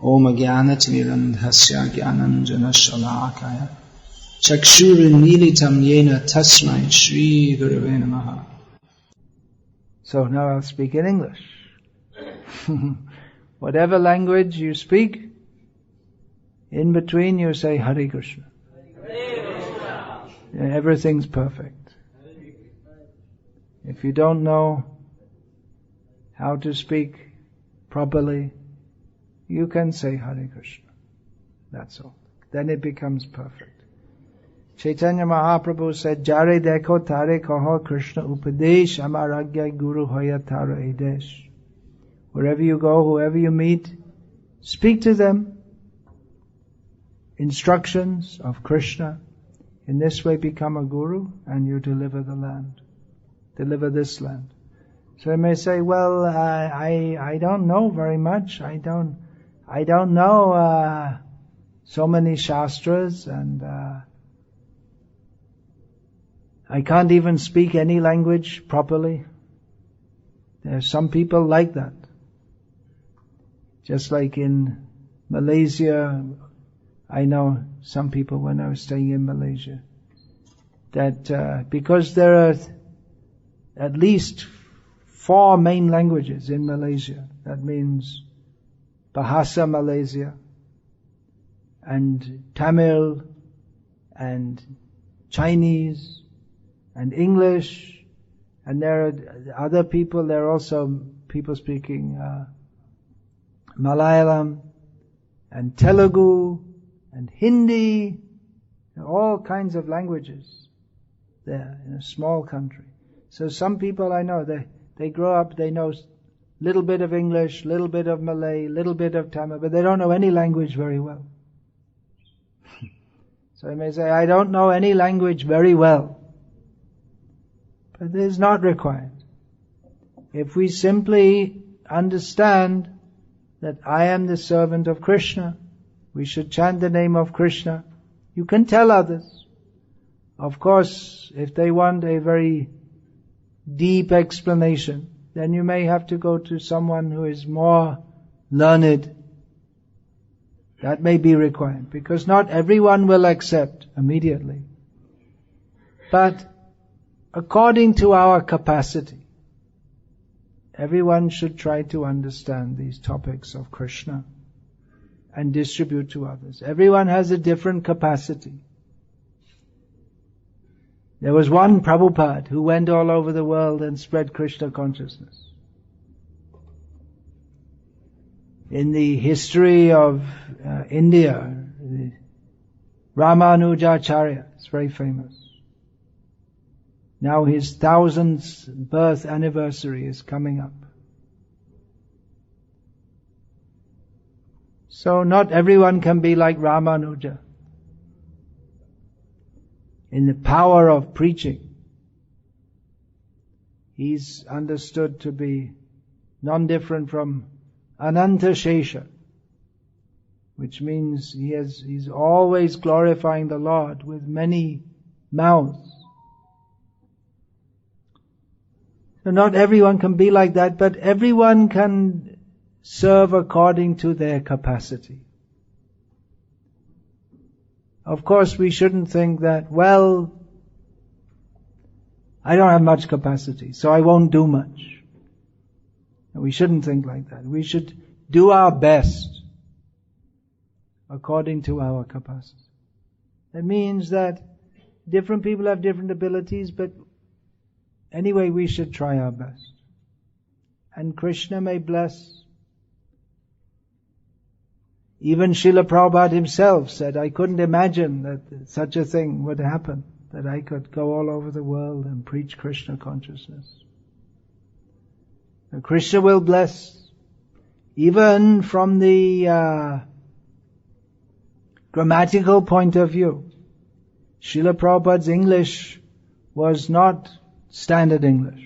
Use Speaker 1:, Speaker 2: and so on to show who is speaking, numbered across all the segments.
Speaker 1: Om Jnana-timirandhasya Jnananjana-shalakaya Chakshurunmilitam Yena Tasmai Shri Gurave Namaha. So now I'll speak in English. Whatever language you speak, in between you say Hare Krishna. Everything's perfect. If you don't know how to speak properly, you can say Hare Krishna. That's all. Then it becomes perfect. Chaitanya Mahaprabhu said, Jare dekho tare kaho Krishna upadesh amaragya guru hoya tara edesh. Wherever you go, whoever you meet, speak to them instructions of Krishna. In this way become a guru and you deliver the land. Deliver this land. So you may say, well, I don't know very much. I don't know so many shastras, and I can't even speak any language properly. There are some people like that. Just like in Malaysia, I know some people when I was staying in Malaysia, that because there are at least 4 main languages in Malaysia. That means Bahasa Malaysia and Tamil and Chinese and English, and there are other people. There are also people speaking Malayalam and Telugu and Hindi, all kinds of languages there in a small country. So some people I know, they grow up, they know little bit of English, little bit of Malay, little bit of Tamil, but they don't know any language very well. So I may say, I don't know any language very well. But it is not required. If we simply understand that I am the servant of Krishna, we should chant the name of Krishna, you can tell others. Of course, if they want a very deep explanation, then you may have to go to someone who is more learned. That may be required, because not everyone will accept immediately. But according to our capacity, everyone should try to understand these topics of Krishna and distribute to others. Everyone has a different capacity. There was one Prabhupada who went all over the world and spread Krishna consciousness. In the history of India, Ramanujacharya is very famous. Now his 1000th birth anniversary is coming up. So not everyone can be like Ramanuja in the power of preaching. He's understood to be non-different from Ananta Shesha, which means he's always glorifying the Lord with many mouths. So not everyone can be like that, but everyone can serve according to their capacity. Of course, we shouldn't think that, well, I don't have much capacity, so I won't do much. We shouldn't think like that. We should do our best according to our capacity. That means that different people have different abilities, but anyway, we should try our best. And Krishna may bless. Even Srila Prabhupada himself said, I couldn't imagine that such a thing would happen, that I could go all over the world and preach Krishna consciousness. And Krishna will bless. Even from the grammatical point of view, Srila Prabhupada's English was not standard English.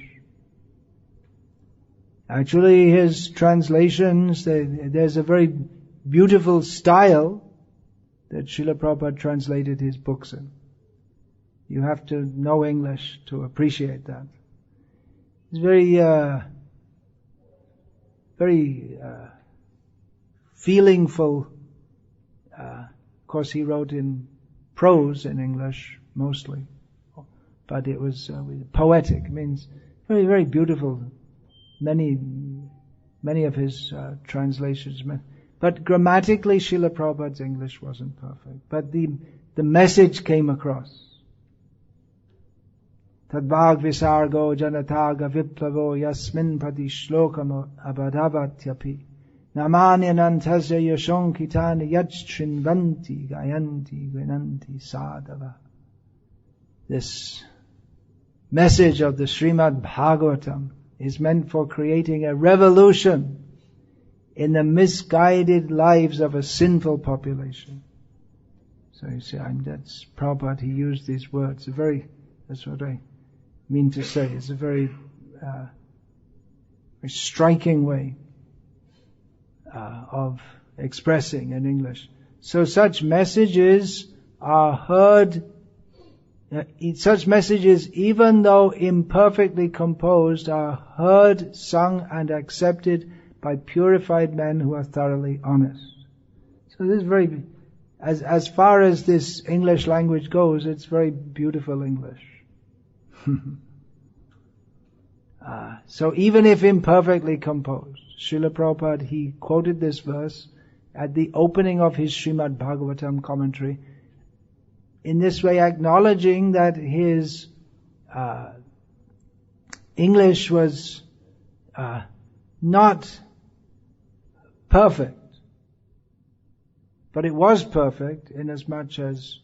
Speaker 1: Actually, his translations, there's a very beautiful style that Srila Prabhupada translated his books in. You have to know English to appreciate that. It's very feelingful. Of course, he wrote in prose in English mostly, but it was poetic. Means very, very beautiful. Many of his translations. But grammatically, Srila Prabhupada's English wasn't perfect. But the message came across. Tadvag visargo janataga viplavo yasmin pati shlokam abhadavatyapi namanyanantasya yashon kitani yachrinvanti gayanti grinanti sadhava. This message of the Srimad Bhagavatam is meant for creating a revolution in the misguided lives of a sinful population. So you see, that's Prabhupada, he used these words. That's what I mean to say. It's a very striking way of expressing in English. So such messages are heard, such messages, even though imperfectly composed, are heard, sung and accepted by purified men who are thoroughly honest. So this is very, as far as this English language goes, it's very beautiful English. So even if imperfectly composed, Srila Prabhupada, he quoted this verse at the opening of his Srimad Bhagavatam commentary, in this way acknowledging that his English was not perfect, but it was perfect inasmuch as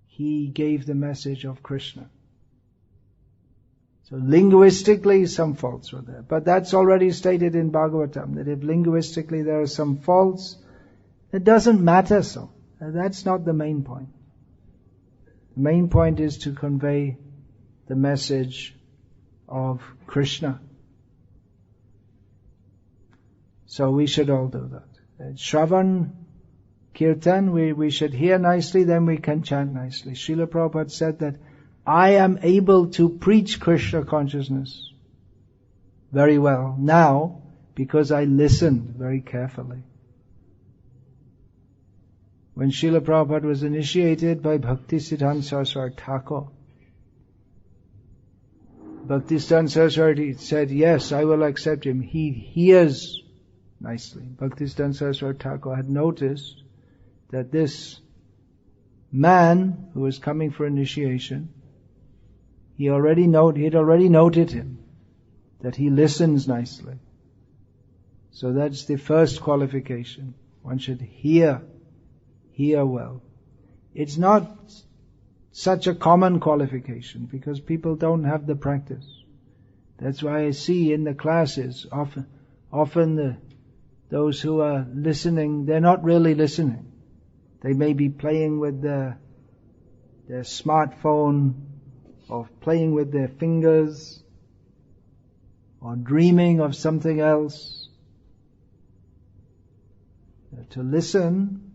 Speaker 1: he gave the message of Krishna. So linguistically some faults were there, but that's already stated in Bhagavatam, that if linguistically there are some faults, it doesn't matter so. That's not the main point. The main point is to convey the message of Krishna. So we should all do that. Shravan, Kirtan, we should hear nicely, then we can chant nicely. Srila Prabhupada said that I am able to preach Krishna consciousness very well now because I listened very carefully. When Srila Prabhupada was initiated by Bhaktisiddhanta Saraswati Thakur, Bhaktisiddhanta Saraswati said, yes, I will accept him. He hears nicely. Bhaktisiddhanta Saraswati Thakur had noticed that this man who was coming for initiation, he had already noted him, that he listens nicely. So that's the first qualification. One should hear well. It's not such a common qualification because people don't have the practice. That's why I see in the classes often those who are listening, they're not really listening. They may be playing with their smartphone, or playing with their fingers, or dreaming of something else. To listen,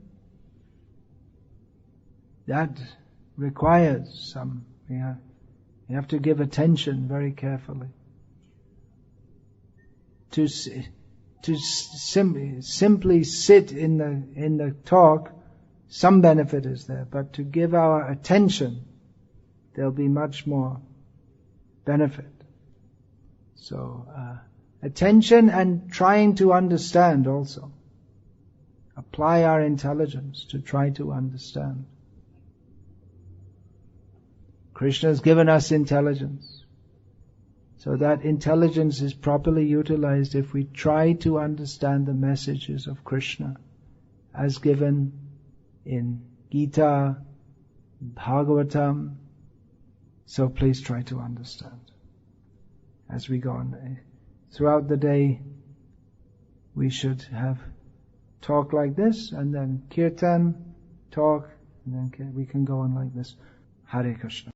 Speaker 1: that requires some. You have to give attention very carefully. To simply sit in the talk, some benefit is there, but to give our attention, there'll be much more benefit. So, attention and trying to understand also. Apply our intelligence to try to understand. Krishna has given us intelligence. So that intelligence is properly utilized if we try to understand the messages of Krishna as given in Gita, Bhagavatam. So please try to understand as we go on. Throughout the day, we should have talk like this, and then kirtan, talk, and then we can go on like this. Hare Krishna.